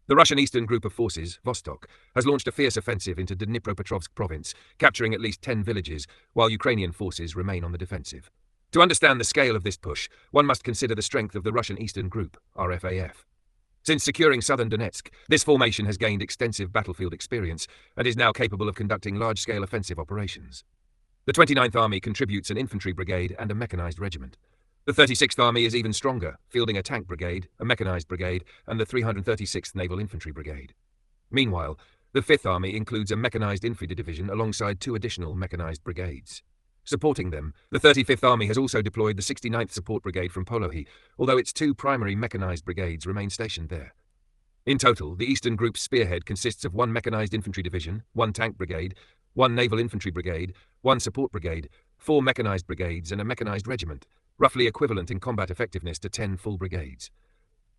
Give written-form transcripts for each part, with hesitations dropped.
The Russian eastern group of forces, Vostok, has launched a fierce offensive into Dnipropetrovsk province, capturing at least 10 villages, while Ukrainian forces remain on the defensive. To understand the scale of this push, one must consider the strength of the Russian Eastern Group, RFAF. Since securing southern Donetsk, this formation has gained extensive battlefield experience and is now capable of conducting large-scale offensive operations. The 29th Army contributes an infantry brigade and a mechanized regiment. The 36th Army is even stronger, fielding a tank brigade, a mechanized brigade, and the 336th Naval Infantry Brigade. Meanwhile, the 5th Army includes a mechanized infantry division alongside 2 additional mechanized brigades. Supporting them, the 35th Army has also deployed the 69th Support Brigade from Polohy, although its 2 primary mechanized brigades remain stationed there. In total, the Eastern Group's spearhead consists of 1 mechanized infantry division, 1 tank brigade, 1 naval infantry brigade, 1 support brigade, 4 mechanized brigades, and a mechanized regiment, roughly equivalent in combat effectiveness to 10 full brigades.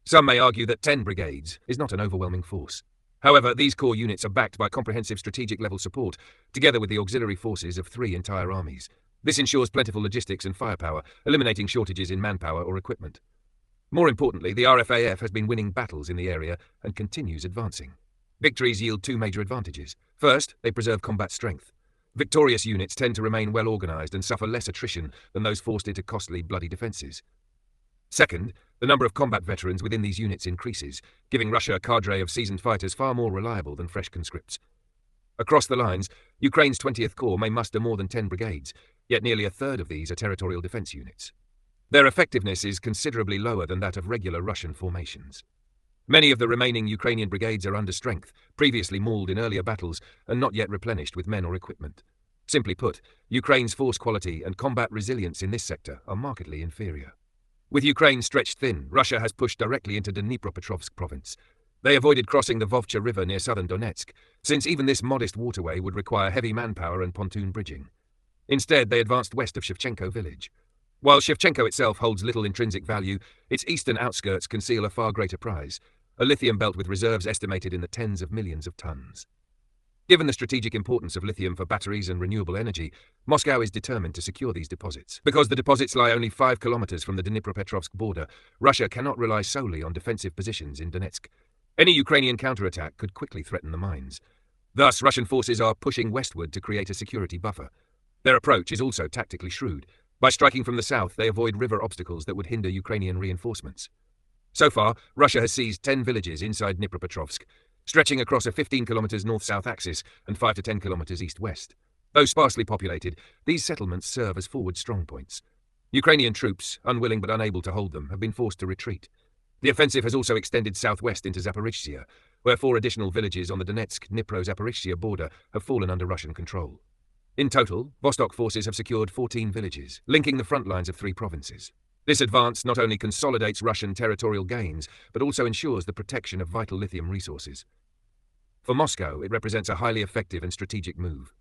Some may argue that 10 brigades is not an overwhelming force. However, these core units are backed by comprehensive strategic-level support, together with the auxiliary forces of 3 entire armies. This ensures plentiful logistics and firepower, eliminating shortages in manpower or equipment. More importantly, the RFAF has been winning battles in the area and continues advancing. Victories yield 2 major advantages. First, they preserve combat strength. Victorious units tend to remain well organized and suffer less attrition than those forced into costly, bloody defenses. Second, the number of combat veterans within these units increases, giving Russia a cadre of seasoned fighters far more reliable than fresh conscripts. Across the lines, Ukraine's 20th Corps may muster more than 10 brigades, yet nearly a third of these are territorial defense units. Their effectiveness is considerably lower than that of regular Russian formations. Many of the remaining Ukrainian brigades are under strength, previously mauled in earlier battles, and not yet replenished with men or equipment. Simply put, Ukraine's force quality and combat resilience in this sector are markedly inferior. With Ukraine stretched thin, Russia has pushed directly into Dnipropetrovsk province. They avoided crossing the Vostok River near southern Donetsk, since even this modest waterway would require heavy manpower and pontoon bridging. Instead, they advanced west of Shevchenko village. While Shevchenko itself holds little intrinsic value, its eastern outskirts conceal a far greater prize, a lithium belt with reserves estimated in the tens of millions of tons. Given the strategic importance of lithium for batteries and renewable energy, Moscow is determined to secure these deposits. Because the deposits lie only 5 kilometers from the Dnipropetrovsk border, Russia cannot rely solely on defensive positions in Donetsk. Any Ukrainian counterattack could quickly threaten the mines. Thus, Russian forces are pushing westward to create a security buffer. Their approach is also tactically shrewd. By striking from the south, they avoid river obstacles that would hinder Ukrainian reinforcements. So far, Russia has seized 10 villages inside Dnipropetrovsk, stretching across a 15 kilometers north-south axis and 5 to 10 kilometers east-west. Though sparsely populated, these settlements serve as forward strongpoints. Ukrainian troops, unwilling but unable to hold them, have been forced to retreat. The offensive has also extended southwest into Zaporizhzhia, where 4 additional villages on the Donetsk-Dnipro-Zaporizhzhia border have fallen under Russian control. In total, Vostok forces have secured 14 villages, linking the front lines of 3 provinces. This advance not only consolidates Russian territorial gains, but also ensures the protection of vital lithium resources. For Moscow, it represents a highly effective and strategic move.